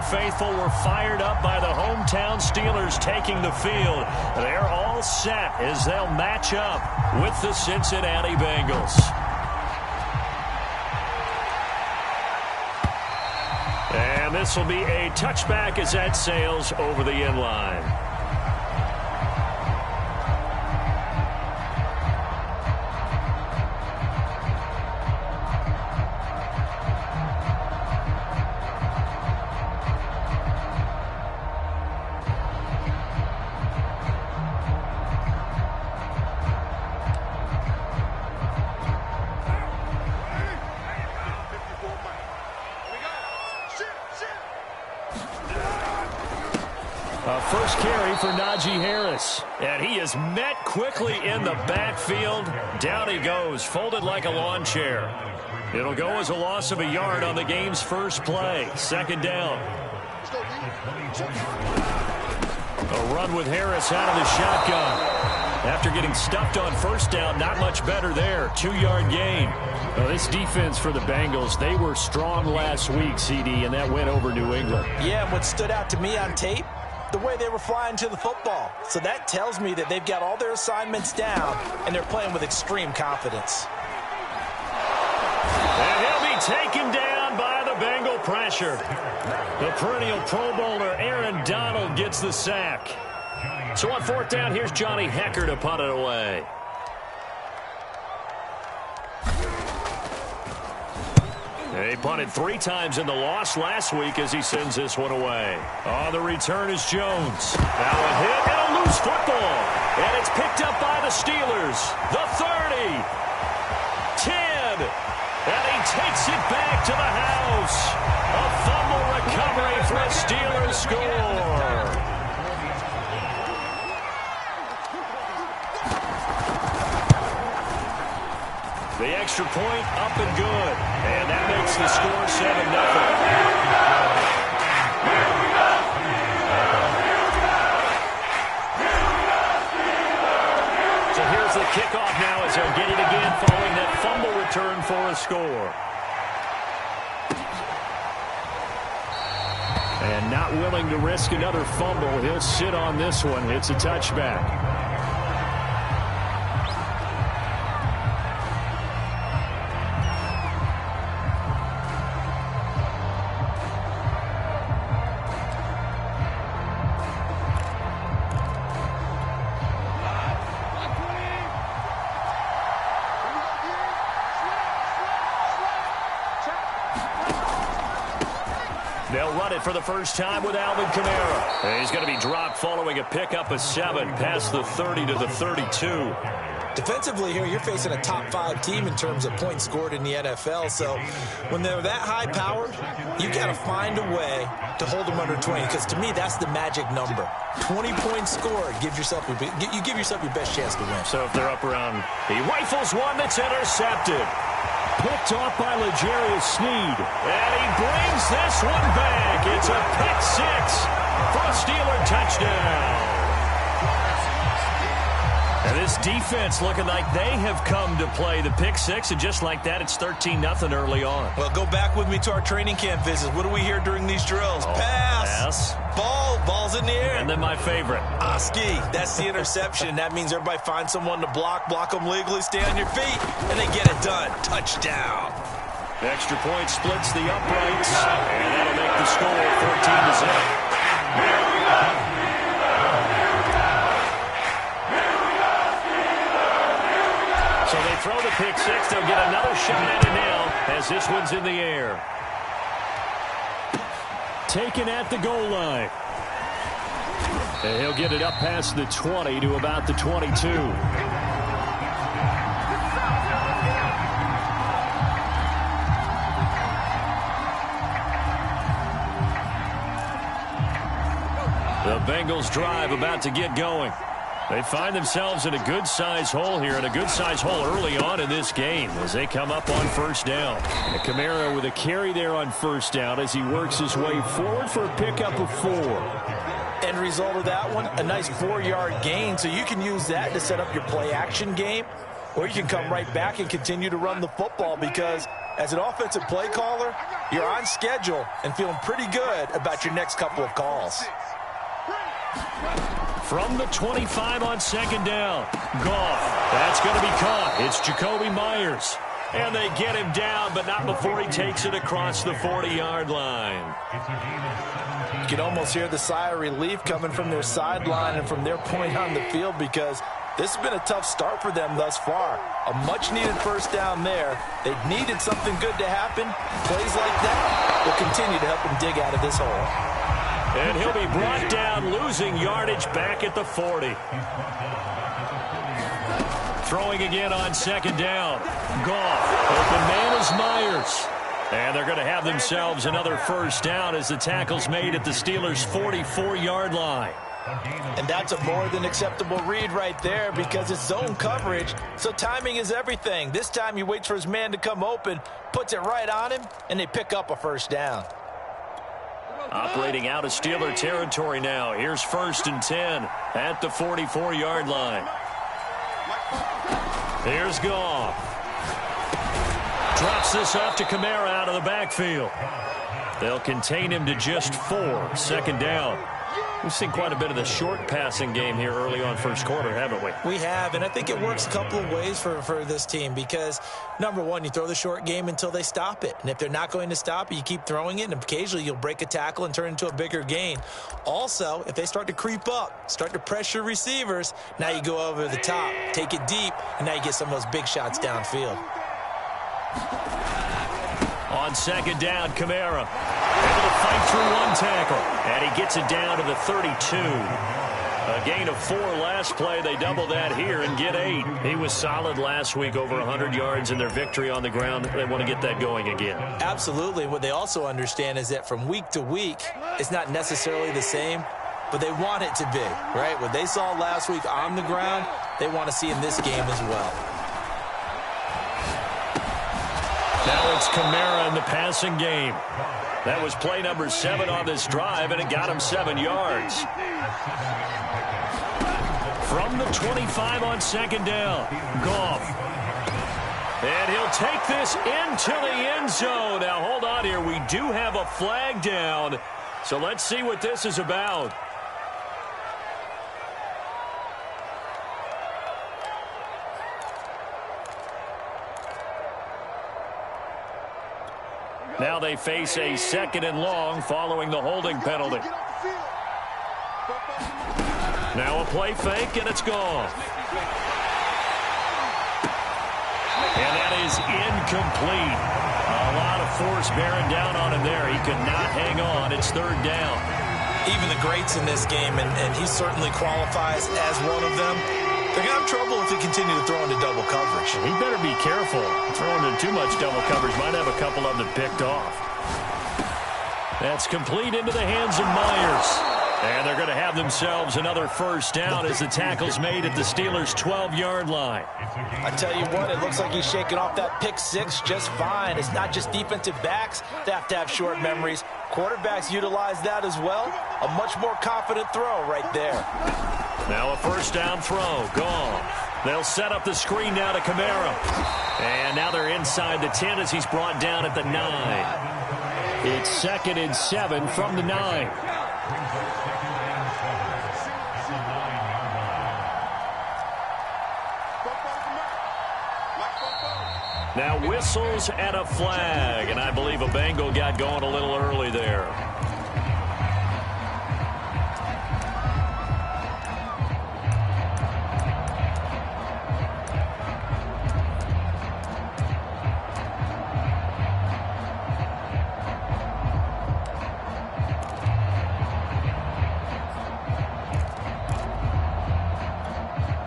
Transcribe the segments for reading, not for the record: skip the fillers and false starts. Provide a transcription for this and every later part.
Faithful were fired up by the hometown Steelers taking the field. They're all set as they'll match up with the Cincinnati Bengals. And this will be a touchback as that sails over the end line. First carry for Najee Harris. And he is met quickly in the backfield. Down he goes, folded like a lawn chair. It'll go as a loss of a yard on the game's first play. Second down. A run with Harris out of the shotgun. After getting stuffed on first down, not much better there. 2-yard gain. Well, this defense for the Bengals, they were strong last week, CD, and that went over New England. Yeah, and what stood out to me on tape, the way they were flying to the football. So that tells me that they've got all their assignments down, and they're playing with extreme confidence. And he'll be taken down by the Bengal pressure. The perennial Pro Bowler Aaron Donald gets the sack. So on fourth down, here's Johnny Hecker to punt it away. He punted 3 times in the loss last week as he sends this one away. On the return is Jones. Now a hit and a loose football. And it's picked up by the Steelers. The 30. 10. And he takes it back to the house. A fumble recovery for a Steelers score. The extra point up and good. And that makes the score 7-0. So here's the kickoff now as they'll get it again following that fumble return for a score. And not willing to risk another fumble. He'll sit on this one. It's a touchback. They'll run it for the first time with Alvin Kamara. And he's going to be dropped following a pickup of 7 past the 30 to the 32. Defensively here, you're facing a top-5 team in terms of points scored in the NFL. So when they're that high-powered, you got to find a way to hold them under 20. Because to me, that's the magic number. 20 points scored. You give yourself your best chance to win. So if they're up around, he rifles one that's intercepted. Picked off by L'Jarius Sneed. And he brings this one back. It's a pick 6 for a Steeler touchdown. And this defense looking like they have come to play the pick 6, and just like that, it's 13-0 early on. Well, go back with me to our training camp visits. What do we hear during these drills? Pass. Ball's in the air. And then my favorite. Ski. That's the interception. That means everybody finds someone to block them legally, stay on your feet, and they get it done. Touchdown. The extra point splits the uprights, and that'll make the score 14-0. So they throw the pick 6. They'll get another shot at it now as this one's in the air. Taken at the goal line. And he'll get it up past the 20 to about the 22. The Bengals drive about to get going. They find themselves in a good-sized hole here, and a good-sized hole early on in this game as they come up on first down. And Kamara with a carry there on first down as he works his way forward for a pickup of 4. End result of that one, a nice 4-yard gain, so you can use that to set up your play-action game, or you can come right back and continue to run the football because as an offensive play caller, you're on schedule and feeling pretty good about your next couple of calls. From the 25 on second down. Goff. That's going to be caught. It's Jacoby Myers. And they get him down, but not before he takes it across the 40-yard line. You can almost hear the sigh of relief coming from their sideline and from their point on the field, because this has been a tough start for them thus far. A much-needed first down there. They needed something good to happen. Plays like that will continue to help them dig out of this hole. And he'll be brought down, losing yardage back at the 40. Throwing again on second down. Goff. Open man is Myers. And they're going to have themselves another first down as the tackle's made at the Steelers' 44-yard line. And that's a more than acceptable read right there, because it's zone coverage, so timing is everything. This time he waits for his man to come open, puts it right on him, and they pick up a first down. Operating out of Steeler territory now. Here's 1st and 10 at the 44-yard line. Here's Goff. Drops this off to Kamara out of the backfield. They'll contain him to just 4. Second down. We've seen quite a bit of the short passing game here early on first quarter, haven't we? We have, and I think it works a couple of ways for this team, because, number one, you throw the short game until they stop it. And if they're not going to stop it, you keep throwing it, and occasionally you'll break a tackle and turn it into a bigger gain. Also, if they start to creep up, start to pressure receivers, now you go over the top, take it deep, and now you get some of those big shots downfield. On second down, Kamara able to fight through one tackle, and he gets it down to the 32. A gain of 4 last play. They double that here and get 8. He was solid last week, over 100 yards in their victory on the ground. They want to get that going again. Absolutely. What they also understand is that from week to week, it's not necessarily the same, but they want it to be, right? What they saw last week on the ground, they want to see in this game as well. Now it's Kamara in the passing game. That was play number 7 on this drive, and it got him 7 yards. From the 25 on second down, Goff. And he'll take this into the end zone. Now, hold on here. We do have a flag down, so let's see what this is about. Now they face a 2nd and long following the holding penalty. Now a play fake, and it's gone. And that is incomplete. A lot of force bearing down on him there. He could not hang on. It's 3rd down. Even the greats in this game, and he certainly qualifies as one of them, they're going to have trouble if they continue to throw into double coverage. He better be careful. Throwing into too much double coverage might have a couple of them picked off. That's complete into the hands of Myers. And they're going to have themselves another first down as the tackle's made at the Steelers' 12-yard line. I tell you what, it looks like he's shaking off that pick 6 just fine. It's not just defensive backs that have to have short memories. Quarterbacks utilize that as well. A much more confident throw right there. Now a first down throw. Gone. They'll set up the screen now to Kamara. And now they're inside the 10 as he's brought down at the 9. It's 2nd and 7 from the 9. Now whistles and a flag, and I believe a Bengal got going a little early there.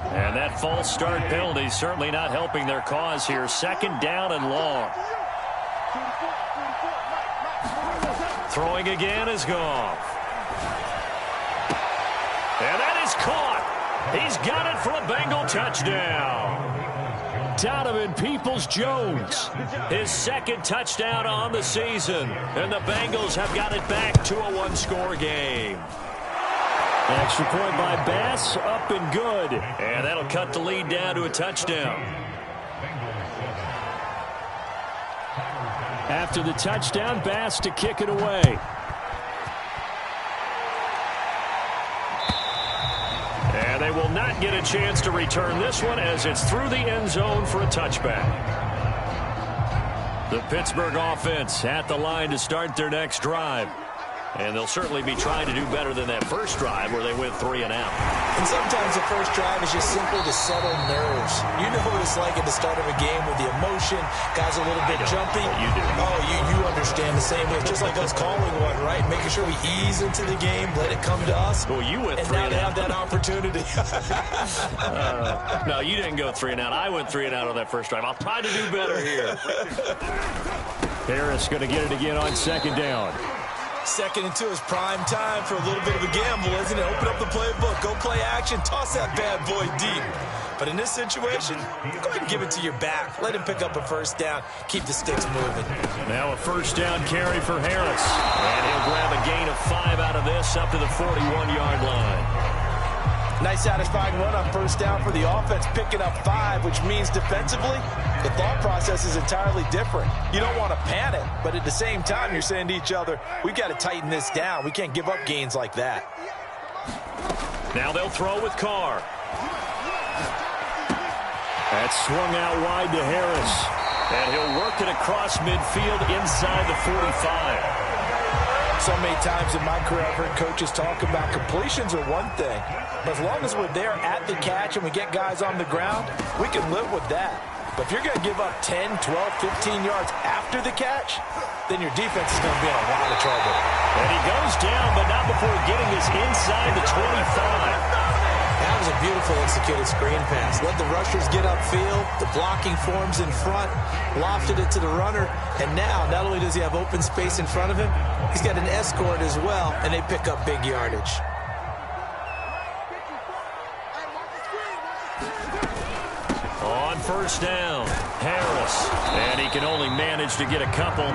And that false start penalty certainly not helping their cause here. 2nd down and long. Throwing again is Goff. And that is caught. He's got it for a Bengal touchdown. Donovan Peoples-Jones, his 2nd touchdown on the season. And the Bengals have got it back to a 1-score game. Extra point by Bass, up and good. And that'll cut the lead down to a touchdown. After the touchdown, Bass to kick it away. And they will not get a chance to return this one as it's through the end zone for a touchback. The Pittsburgh offense at the line to start their next drive. And they'll certainly be trying to do better than that first drive where they went 3 and out. And sometimes the first drive is just simply to settle nerves. You know what it's like at the start of a game with the emotion. Guys a little bit jumpy. You do. Oh, you understand the same way. It's just like us calling one, right? Making sure we ease into the game, let it come to us. Well, you went 3 and out. And now they have that opportunity. No, you didn't go 3 and out. I went 3 and out on that first drive. I'll try to do better here. Harris going to get it again on second down. 2nd and 2 is prime time for a little bit of a gamble, isn't it? Open up the playbook, go play action, toss that bad boy deep. But in this situation, go ahead and give it to your back. Let him pick up a first down. Keep the sticks moving. Now a first down carry for Harris. And he'll grab a gain of 5 out of this up to the 41-yard line. Nice satisfying run on first down for the offense, picking up 5, which means defensively, the thought process is entirely different. You don't want to panic, but at the same time, you're saying to each other, we've got to tighten this down. We can't give up gains like that. Now they'll throw with Carr. That's swung out wide to Harris. And he'll work it across midfield inside the 45. So many times in my career, I've heard coaches talk about completions are one thing. But as long as we're there at the catch and we get guys on the ground, we can live with that. But if you're going to give up 10, 12, 15 yards after the catch, then your defense is going to be in a lot of trouble. And he goes down, but not before getting this inside the 25. That was a beautiful executed screen pass. Let the rushers get upfield. The blocking forms in front. Lofted it to the runner. And now, not only does he have open space in front of him, he's got an escort as well, and they pick up big yardage. On first down, Harris. And he can only manage to get a couple.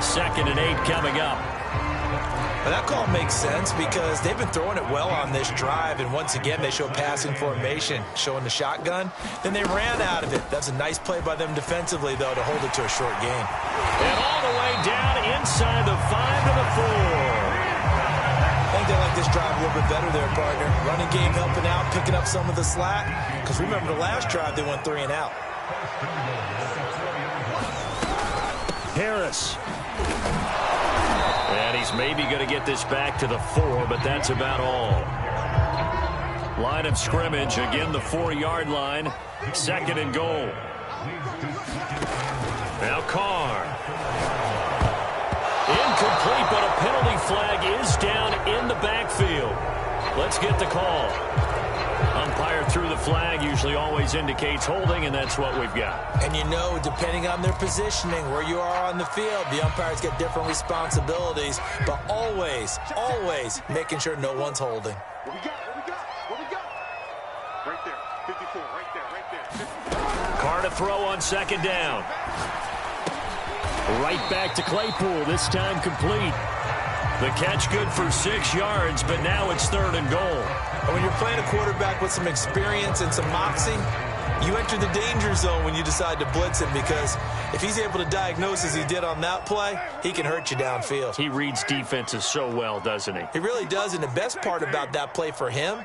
2nd and 8 coming up. But that call makes sense because they've been throwing it well on this drive, and once again they show passing formation, showing the shotgun. Then they ran out of it. That's a nice play by them defensively, though, to hold it to a short gain. And all the way down inside the 5 to the 4. I think they like this drive a little bit better there, partner. Running game helping out, picking up some of the slack. Because remember the last drive they went 3 and out. Harris. And he's maybe going to get this back to the 4, but that's about all. Line of scrimmage, again the 4-yard line. 2nd and goal. Now Carr. Incomplete, but a penalty flag is down in the backfield. Let's get the call. Umpire threw the flag, usually always indicates holding, and that's what we've got. And you know, depending on their positioning, where you are on the field, the umpires get different responsibilities, but always, always making sure no one's holding. What we got? Right there, 54, right there. 54. Carr to throw on 2nd down. Right back to Claypool, this time complete. The catch good for 6 yards, but now it's 3rd and goal. And when you're playing a quarterback with some experience and some moxie, you enter the danger zone when you decide to blitz him, because if he's able to diagnose as he did on that play, he can hurt you downfield. He reads defenses so well, doesn't he? He really does, and the best part about that play for him,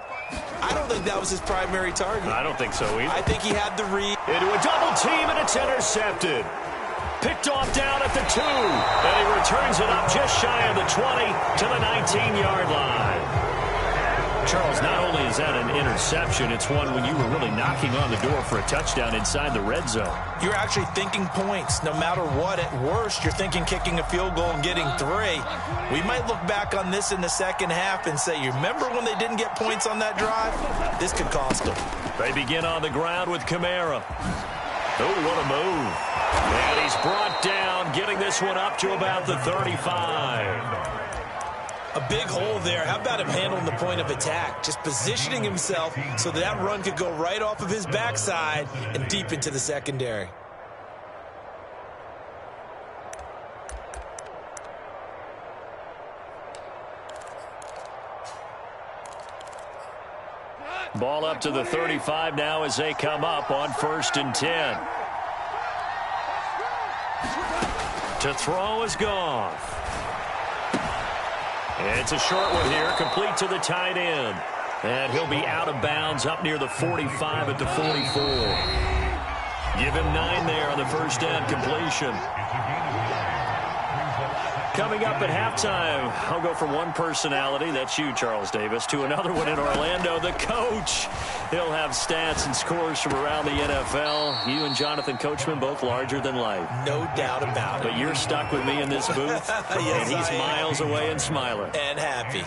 I don't think that was his primary target. I don't think so either. I think he had the read. Into a double team, and it's intercepted. Picked off down at the 2, and he returns it up just shy of the 20 to the 19-yard line. Charles, not only is that an interception, it's one when you were really knocking on the door for a touchdown inside the red zone. You're actually thinking points. No matter what, at worst, you're thinking kicking a field goal and getting 3. We might look back on this in the second half and say, you remember when they didn't get points on that drive? This could cost them. They begin on the ground with Kamara. Oh, what a move. And he's brought down, getting this one up to about the 35. A big hole there. How about him handling the point of attack? Just positioning himself so that run could go right off of his backside and deep into the secondary. Ball up to the 35 now as they come up on 1st and 10. To throw is Goff. It's a short one here, complete to the tight end. And he'll be out of bounds up near the 45 at the 44. Give him 9 there on the first down completion. Coming up at halftime, I'll go from one personality, that's you, Charles Davis, to another one in Orlando, the coach. He'll have stats and scores from around the NFL. You and Jonathan Coachman both larger than life. No doubt about it. But you're stuck with me in this booth, yes, and he's miles away and smiling. And happy.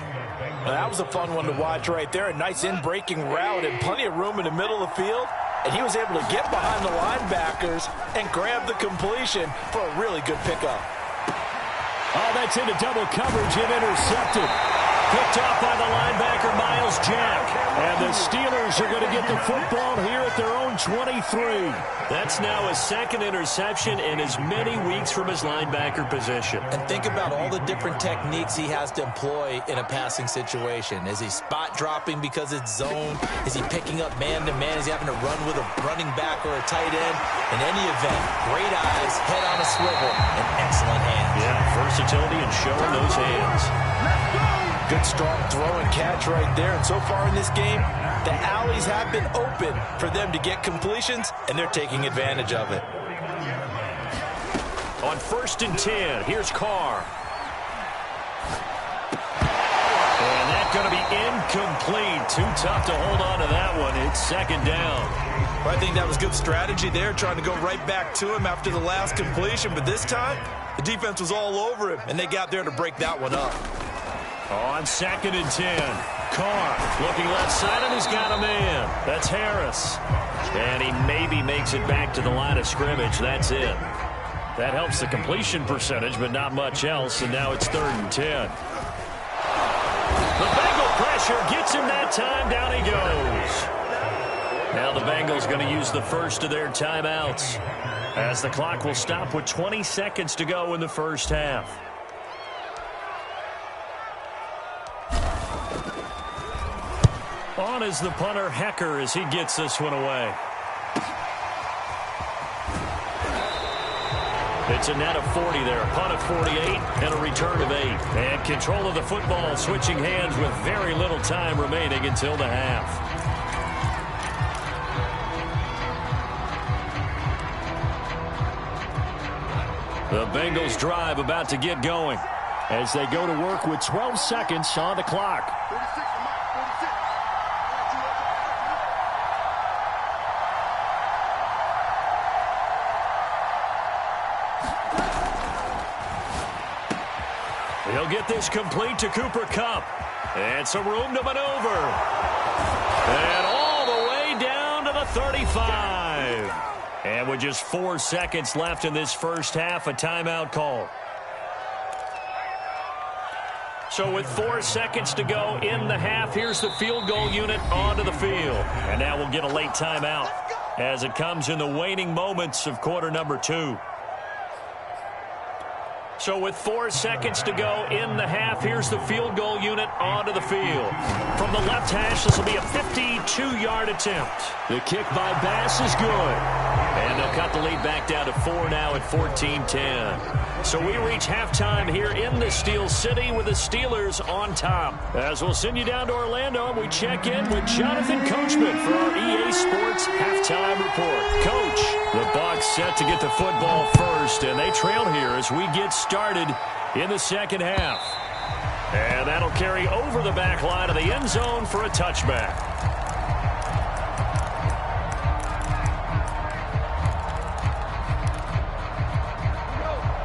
Well, that was a fun one to watch right there. A nice in-breaking route and plenty of room in the middle of the field. And he was able to get behind the linebackers and grab the completion for a really good pickup. Oh, that's into double coverage and intercepted. Picked off by the linebacker, Miles Jack. And the Steelers are going to get the football here at their own 23. That's now his second interception in as many weeks from his linebacker position. And think about all the different techniques he has to employ in a passing situation. Is he spot dropping because it's zone? Is he picking up man-to-man? Is he having to run with a running back or a tight end? In any event, great eyes, head on a swivel, and excellent hands. Yeah, versatility and showing those hands. Good strong throw and catch right there. And so far in this game, the alleys have been open for them to get completions, and they're taking advantage of it. On 1st and 10, here's Carr. And that's going to be incomplete. Too tough to hold on to that one. It's 2nd down. Well, I think that was good strategy there, trying to go right back to him after the last completion. But this time, the defense was all over him, and they got there to break that one up. On 2nd and 10, Carr looking left side, and he's got a man. That's Harris. And he maybe makes it back to the line of scrimmage. That's it. That helps the completion percentage, but not much else, and now it's 3rd and 10. The Bengal pressure gets him that time. Down he goes. Now the Bengals going to use the first of their timeouts, as the clock will stop with 20 seconds to go in the first half. On is the punter, Hecker, as he gets this one away. It's a net of 40 there, a punt of 48, and a return of 8. And control of the football, switching hands with very little time remaining until the half. The Bengals drive about to get going as they go to work with 12 seconds on the clock. He'll get this complete to Cooper Kupp. And some room to maneuver. And all the way down to the 35. And with just 4 seconds left in this first half, a timeout call. So with 4 seconds to go in the half, here's the field goal unit onto the field. And now we'll get a late timeout as it comes in the waning moments of quarter number 2. So with 4 seconds to go in the half, here's the field goal unit onto the field. From the left hash, this will be a 52-yard attempt. The kick by Bass is good. And they'll cut the lead back down to 4 now at 14-10. So we reach halftime here in the Steel City with the Steelers on top. As we'll send you down to Orlando, and we check in with Jonathan Coachman for our EA Sports Halftime Report. Coach, the Bucs set to get the football first, and they trail here as we get started in the second half. And that'll carry over the back line of the end zone for a touchback.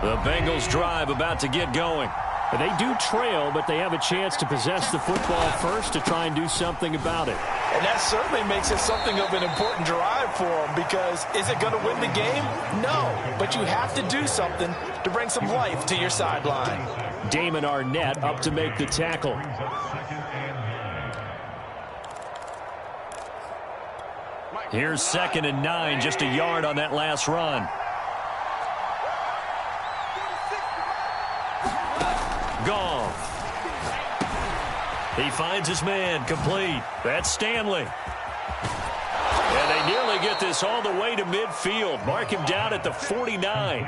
The Bengals drive about to get going. They do trail, but they have a chance to possess the football first to try and do something about it. And that certainly makes it something of an important drive for them, because is it going to win the game? No, but you have to do something to bring some life to your sideline. Damon Arnett up to make the tackle. Here's 2nd and 9, just a yard on that last run. Goff. He finds his man, complete. That's Stanley. And they nearly get this all the way to midfield. Mark him down at the 49.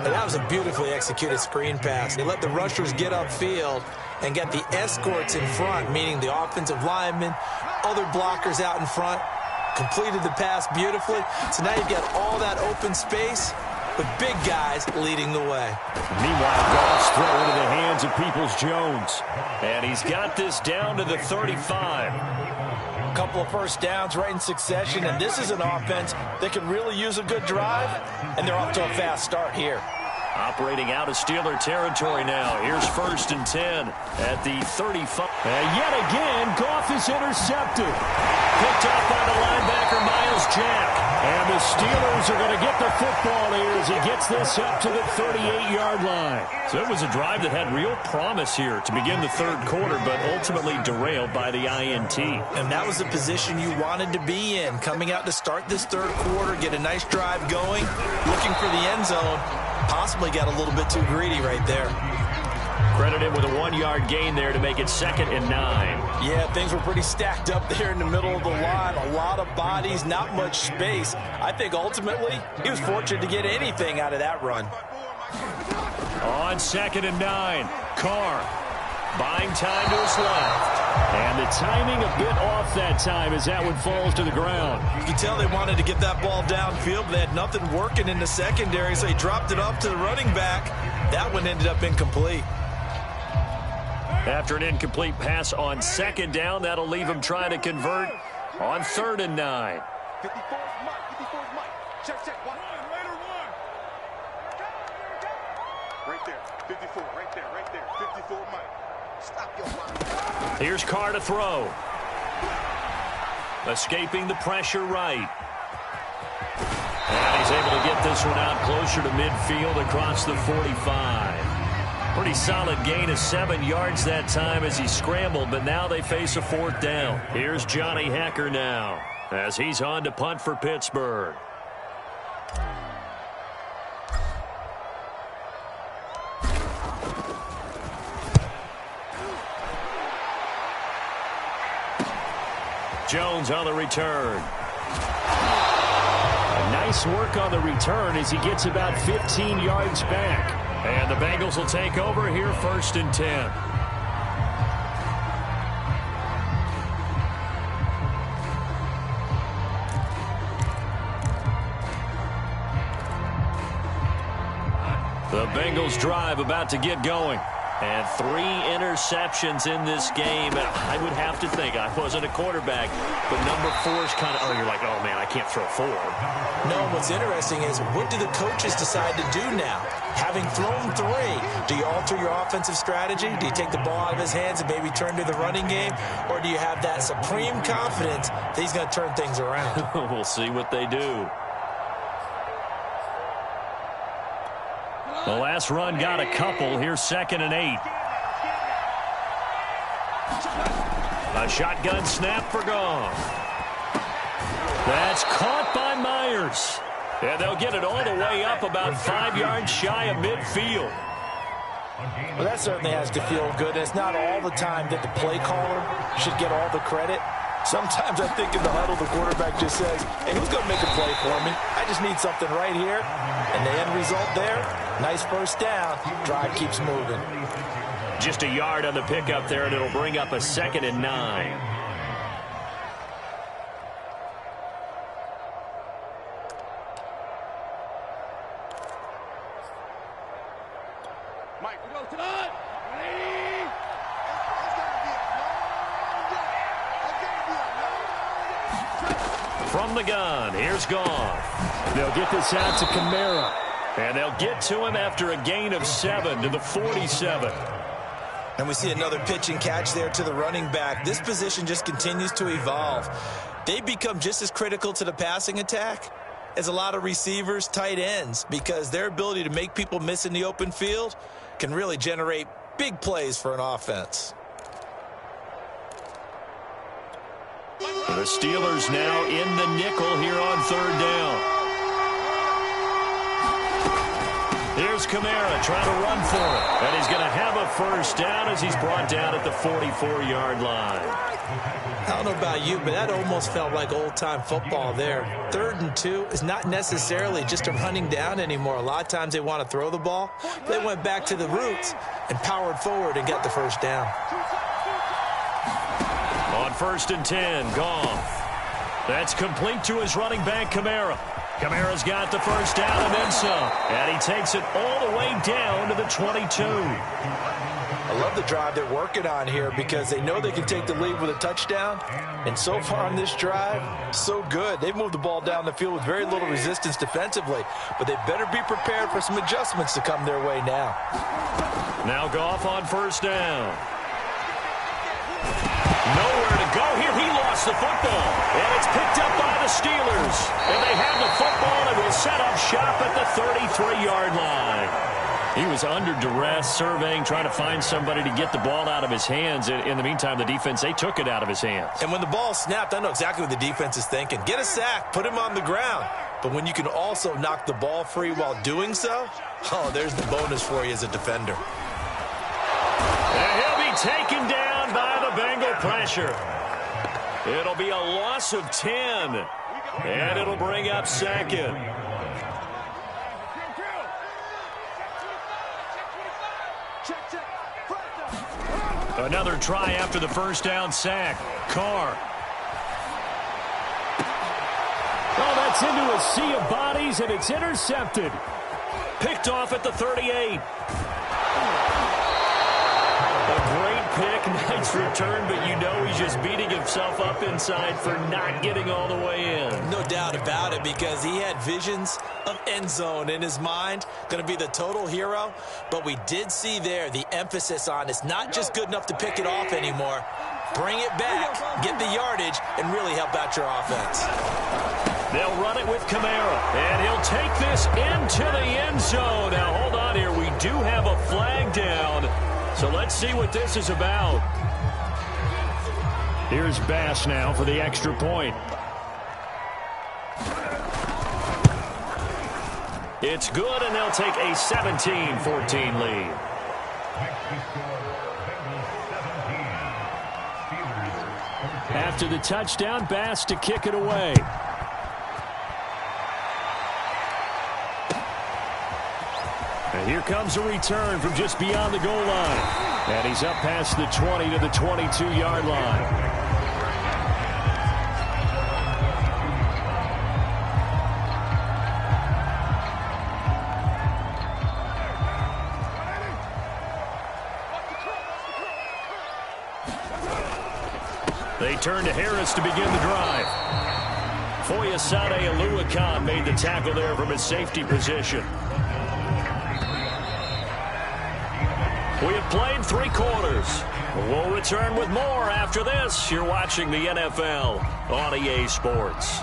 That was a beautifully executed screen pass. They let the rushers get upfield and get the escorts in front, meaning the offensive linemen, other blockers out in front. Completed the pass beautifully. So now you've got all that open space with big guys leading the way. Meanwhile, Goff's throw into the hands of Peoples-Jones. And he's got this down to the 35. A couple of first downs right in succession, and this is an offense that can really use a good drive, and they're off to a fast start here. Operating out of Steeler territory now. Here's 1st and 10 at the 35. And yet again, Goff is intercepted. Picked up by the linebacker, Miles Jack. And the Steelers are going to get the football here as he gets this up to the 38-yard line. So it was a drive that had real promise here to begin the third quarter, but ultimately derailed by the INT. And that was the position you wanted to be in, coming out to start this third quarter, get a nice drive going, looking for the end zone. Possibly got a little bit too greedy right there. Credited with a 1-yard gain there to make it 2nd and 9. Yeah, things were pretty stacked up there in the middle of the line. A lot of bodies, not much space. I think ultimately he was fortunate to get anything out of that run. On 2nd and 9, Carr buying time to his left. And the timing a bit off that time as that one falls to the ground. You can tell they wanted to get that ball downfield, but they had nothing working in the secondary, so he dropped it off to the running back. That one ended up incomplete. After an incomplete pass on 2nd down, that'll leave him trying to convert on 3rd and 9. 54 is Mike. 54 is Mike. Check, check. One. Later one. Right there. 54. Right there. Right there. 54 Mike. Stop your line. Here's Carr to throw. Escaping the pressure right. And he's able to get this one out closer to midfield across the 45. Pretty solid gain of 7 yards that time as he scrambled, but now they face a 4th down. Here's Johnny Hacker now as he's on to punt for Pittsburgh. Jones on the return. Nice work on the return as he gets about 15 yards back. And the Bengals will take over here 1st and 10. The Bengals drive about to get going. And 3 interceptions in this game. And I would have to think, I wasn't a quarterback, but number 4 is kind of, oh, you're like, oh, man, I can't throw 4. No, what's interesting is what do the coaches decide to do now? Having thrown 3, do you alter your offensive strategy? Do you take the ball out of his hands and maybe turn to the running game? Or do you have that supreme confidence that he's going to turn things around? We'll see what they do. The last run got a couple. Here's 2nd and 8. A shotgun snap for Goff. That's caught by Myers. And they'll get it all the way up about 5 yards shy of midfield. Well, that certainly has to feel good. It's not all the time that the play caller should get all the credit. Sometimes I think in the huddle, the quarterback just says, hey, who's going to make a play for me? I just need something right here. And the end result there, nice 1st down. Drive keeps moving. Just a yard on the pickup there, and it'll bring up a 2nd and 9. Mike, we go to the From the gun, here's Goff. They'll get this out to Kamara. And they'll get to him after a gain of 7 to the 47. And we see another pitch and catch there to the running back. This position just continues to evolve. They become just as critical to the passing attack as a lot of receivers, tight ends, because their ability to make people miss in the open field can really generate big plays for an offense. The Steelers now in the nickel here on 3rd down. Here's here's Kamara trying to run for it. And he's going to have a first down as he's brought down at the 44-yard line. I don't know about you, but that almost felt like old-time football there. 3rd and 2 is not necessarily just a running down anymore. A lot of times they want to throw the ball. They went back to the roots and powered forward and got the first down. On 1st and 10, Goff. That's complete to his running back, Kamara. Kamara's got the first down and then some. And he takes it all the way down to the 22. I love the drive they're working on here because they know they can take the lead with a touchdown. And so far on this drive, so good. They've moved the ball down the field with very little resistance defensively. But they better be prepared for some adjustments to come their way now. Now Goff on first down. Nowhere to go here. He lost the football. And it's picked up by the Steelers. And they have the football and will set up shop at the 33-yard line. He was under duress, surveying, trying to find somebody to get the ball out of his hands. In the meantime, the defense, they took it out of his hands. And when the ball snapped, I know exactly what the defense is thinking. Get a sack, put him on the ground. But when you can also knock the ball free while doing so, oh, there's the bonus for you as a defender. And he'll be taken down by the Bengal pressure. It'll be a loss of 10. And it'll bring up 2nd. Another try after the first down sack. Carr. Oh, that's into a sea of bodies, and it's intercepted. Picked off at the 38. A great pick, nice return, but you know he's just beating himself up inside for not getting all the way in. No doubt about it, because he had visions of end zone in his mind. Going to be the total hero. But we did see there the emphasis on it's not just good enough to pick it off anymore. Bring it back, get the yardage, and really help out your offense. They'll run it with Kamara, and he'll take this into the end zone. Now, hold on here. We do have a flag down, so let's see what this is about. Here's Bass now for the extra point. It's good, and they'll take a 17-14 lead. After the touchdown, Bass to kick it away. And here comes a return from just beyond the goal line. And he's up past the 20 to the 22-yard line. They turn to Harris to begin the drive. Foyesade Aluakan made the tackle there from his safety position. We have played 3 quarters. We'll return with more after this. You're watching the NFL on EA Sports.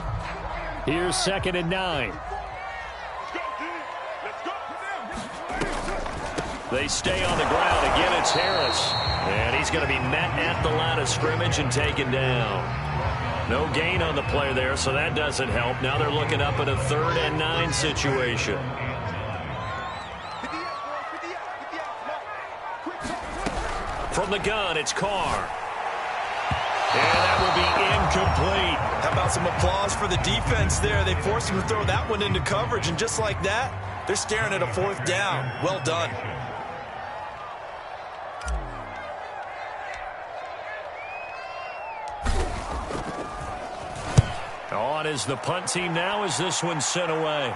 Here's 2nd and 9. They stay on the ground. Again, it's Harris. And he's going to be met at the line of scrimmage and taken down. No gain on the play there, so that doesn't help. Now they're looking up at a 3rd and 9 situation. From the gun, it's Carr. And that will be incomplete. How about some applause for the defense there? They forced him to throw that one into coverage, and just like that, they're staring at a 4th down. Well done. On is the punt team now as this one's sent away.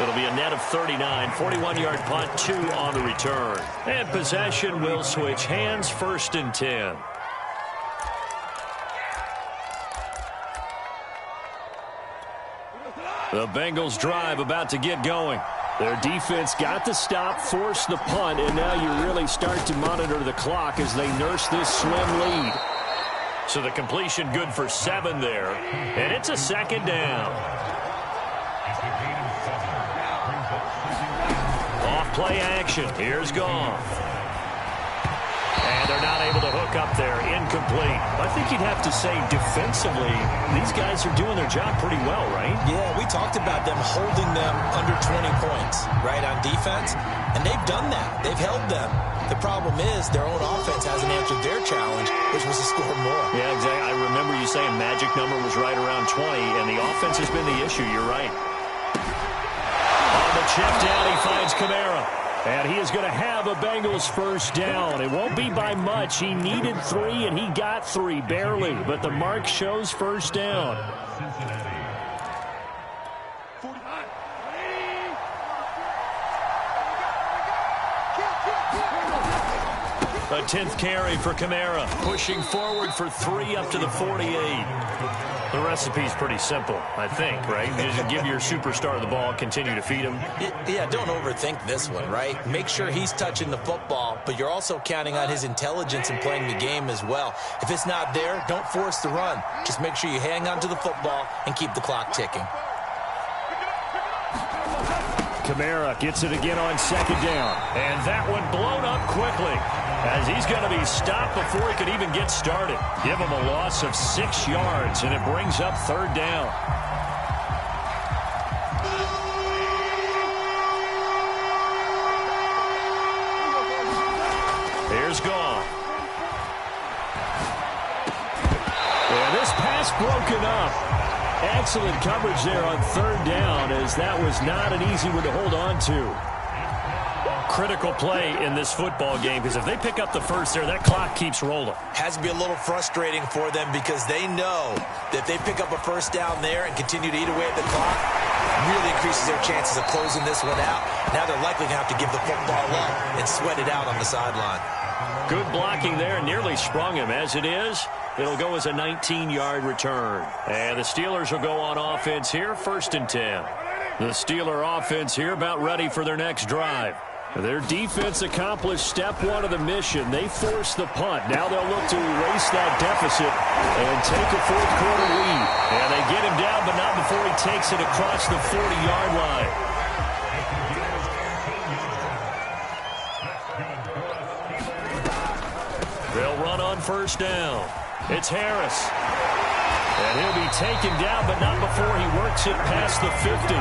It'll be a net of 39, 41-yard punt, 2 on the return. And possession will switch hands, 1st and 10. The Bengals drive about to get going. Their defense got the stop, forced the punt, and now you really start to monitor the clock as they nurse this slim lead. So the completion good for 7 there, and it's a 2nd down. Off play action. Here's Goff. And they're not able to hook up there. Incomplete. A think you'd have to say defensively, these guys are doing their job pretty well, right? Yeah, we talked about them holding them under 20 points, right, on defense. And they've done that. They've held them. The problem is their own offense hasn't answered their challenge, which was to score more. Yeah, exactly. I remember you saying magic number was right around 20, and the offense has been the issue. You're right. On the check down, he finds Kamara. And he is going to have a Bengals first down. It won't be by much. He needed 3, and he got 3, barely. But the mark shows first down. A 10th carry for Kamara, pushing forward for 3 up to the 48. The recipe's pretty simple, I think, right? Just give your superstar the ball, continue to feed him. Yeah, don't overthink this one, right? Make sure he's touching the football, but you're also counting on his intelligence in playing the game as well. If it's not there, don't force the run. Just make sure you hang on to the football and keep the clock ticking. Kamara gets it again on second down. And that one blown up quickly, as he's going to be stopped before he could even get started. Give him a loss of 6 yards, and it brings up third down. Here's Goff. And this pass broken up. Excellent coverage there on third down, as that was not an easy one to hold on to. Critical play in this football game, because if they pick up the first there, that clock keeps rolling. Has to be a little frustrating for them, because they know that if they pick up a first down there and continue to eat away at the clock, really increases their chances of closing this one out. Now they're likely going to have to give the football up and sweat it out on the sideline. Good blocking there, nearly sprung him. As it is, it'll go as a 19-yard return. And the Steelers will go on offense here, 1st and 10. The Steeler offense here about ready for their next drive. Their defense accomplished step 1 of the mission. They forced the punt. Now they'll look to erase that deficit and take a fourth-quarter lead. And they get him down, but not before he takes it across the 40-yard line. They'll run on first down. It's Harris. And he'll be taken down, but not before he works it past the 50.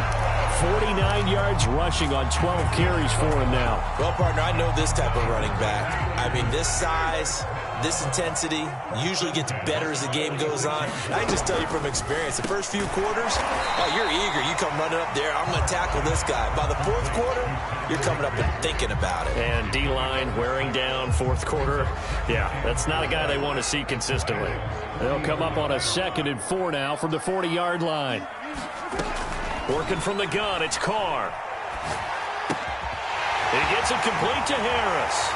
49 yards rushing on 12 carries for him now. Well, partner, I know this type of running back. I mean, this size, this intensity usually gets better as the game goes on. I can just tell you from experience, the first few quarters, oh, you're eager. You come running up there, I'm going to tackle this guy. By the fourth quarter, you're coming up and thinking about it. And D-line wearing down fourth quarter. Yeah, that's not a guy they want to see consistently. They'll come up on a 2nd and 4 now from the 40-yard line. Working from the gun, it's Carr. He gets it complete to Harris.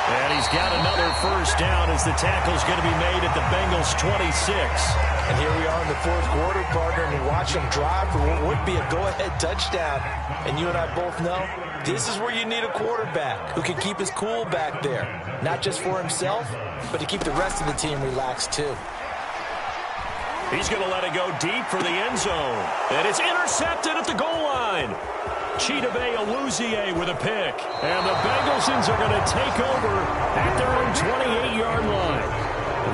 And he's got another first down as the tackle's going to be made at the Bengals' 26. And here we are in the fourth quarter, partner, and we watch them drive for what would be a go-ahead touchdown. And you and I both know this is where you need a quarterback who can keep his cool back there. Not just for himself, but to keep the rest of the team relaxed too. He's going to let it go deep for the end zone. And it's intercepted at the goal line. Chidobe Awuzie with a pick. And the Bengalsons are going to take over at their own 28-yard line.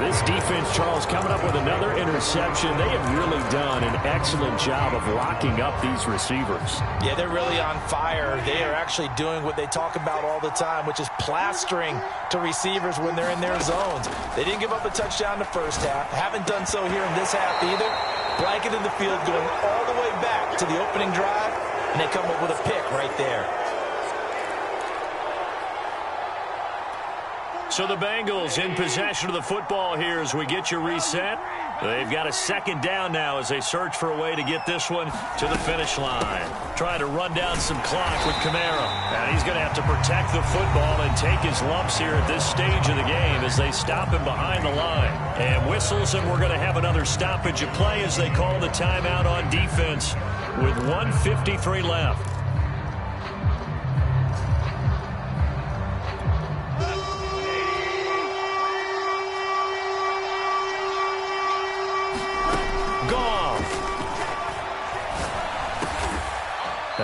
This defense, Charles, coming up with another interception. They have really done an excellent job of locking up these receivers. Yeah, they're really on fire. They are actually doing what they talk about all the time, which is plastering to receivers when they're in their zones. They didn't give up a touchdown the first half. Haven't done so here in this half either. Blanket in the field going all the way back to the opening drive, and they come up with a pick right there. So the Bengals in possession of the football here as we get you reset. They've got a 2nd down now as they search for a way to get this one to the finish line. Trying to run down some clock with Kamara. And he's going to have to protect the football and take his lumps here at this stage of the game as they stop him behind the line. And whistles, and we're going to have another stoppage of play as they call the timeout on defense with 1:53 left.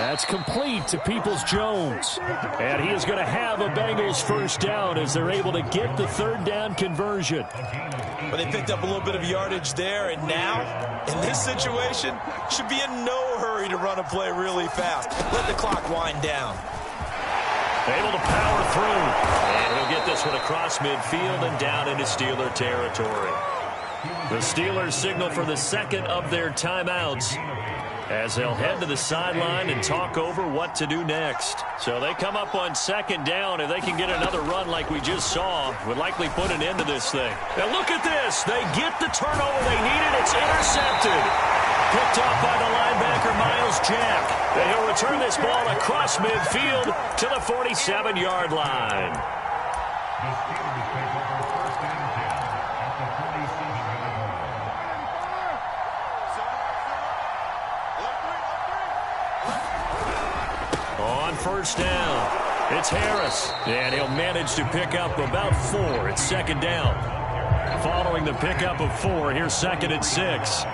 That's complete to Peoples-Jones. And he is going to have a Bengals first down as they're able to get the third down conversion. Well, they picked up a little bit of yardage there, and now, in this situation, should be in no hurry to run a play really fast. Let the clock wind down. Able to power through. And he'll get this one across midfield and down into Steeler territory. The Steelers signal for the second of their timeouts as they'll head to the sideline and talk over what to do next. So they come up on second down. If they can get another run like we just saw, would likely put an end to this thing. Now look at this. They get the turnover they needed. It's intercepted. Picked up by the linebacker, Miles Jack. And he'll return this ball across midfield to the 47-yard line. On first down, it's Harris. And he'll manage to pick up about 4. It's second down. Following the pickup of 4, here's second and 6.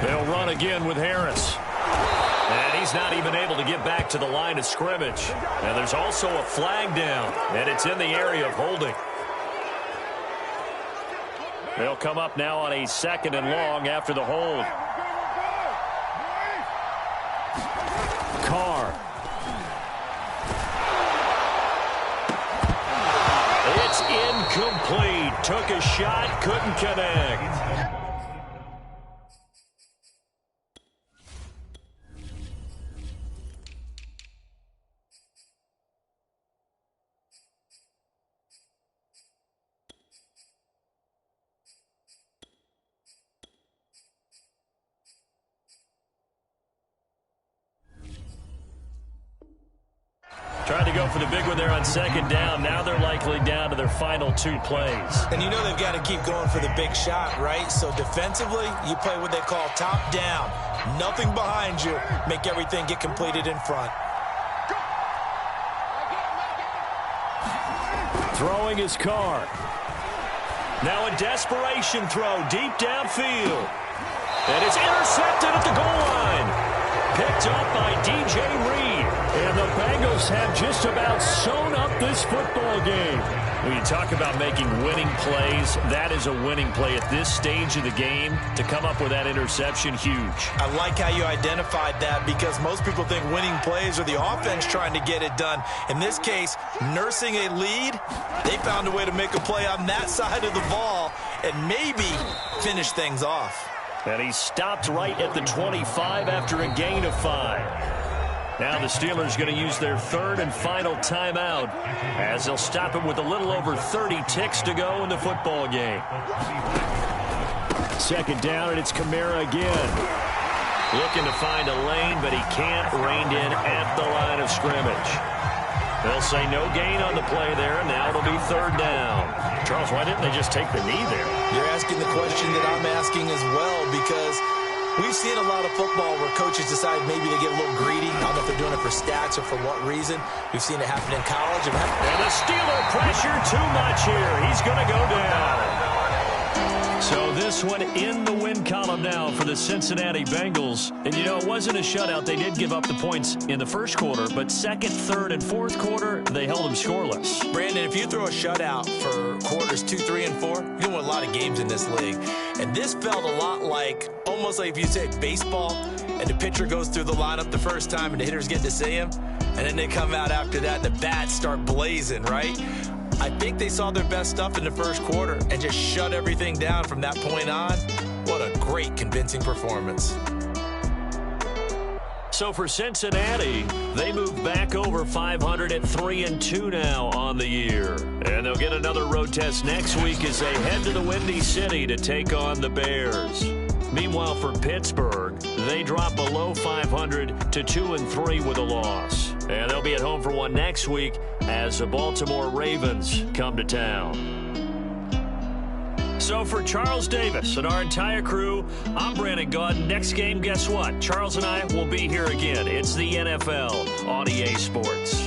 They'll run again with Harris. And he's not even able to get back to the line of scrimmage. And there's also a flag down, and it's in the area of holding. They'll come up now on a second and long after the hold. Carr. It's incomplete. Took a shot, couldn't connect. Trying to go for the big one there on second down. Now they're likely down to their final 2 plays. And you know they've got to keep going for the big shot, right? So defensively, you play what they call top down. Nothing behind you. Make everything get completed in front. Throwing his Carr. Now a desperation throw deep downfield. And it's intercepted at the goal line. Picked up by DJ Reed. And the Bengals have just about sewn up this football game. When you talk about making winning plays, that is a winning play at this stage of the game. To come up with that interception, huge. I like how you identified that because most people think winning plays are the offense trying to get it done. In this case, nursing a lead, they found a way to make a play on that side of the ball and maybe finish things off. And he stopped right at the 25 after a gain of 5. Now the Steelers going to use their third and final timeout as they'll stop him with a little over 30 ticks to go in the football game. Second down, and it's Kamara again. Looking to find a lane, but he can't. Reined in at the line of scrimmage. They'll say no gain on the play there, and now it'll be third down. Charles, why didn't they just take the knee there? You're asking the question that I'm asking as well because we've seen a lot of football where coaches decide maybe they get a little greedy. I don't know if they're doing it for stats or for what reason. We've seen it happen in college. And the Steeler pressure too much here. He's going to go down. So this one in the win column now for the Cincinnati Bengals. And, you know, it wasn't a shutout. They did give up the points in the first quarter, but second, third, and fourth quarter, they held them scoreless. Brandon, if you throw a shutout for quarters 2, 3, and 4, you're going to win a lot of games in this league. And this felt a lot like, almost like if you said baseball, and the pitcher goes through the lineup the first time and the hitters get to see him, and then they come out after that and the bats start blazing, right? I think they saw their best stuff in the first quarter and just shut everything down from that point on. What a great, convincing performance. So for Cincinnati, they move back over 500 at 3-2 now on the year. And they'll get another road test next week as they head to the Windy City to take on the Bears. Meanwhile, for Pittsburgh, they drop below 500 to 2-3 with a loss. And they'll be at home for one next week as the Baltimore Ravens come to town. So for Charles Davis and our entire crew, I'm Brandon Gaudin. Next game, guess what? Charles and I will be here again. It's the NFL on EA Sports.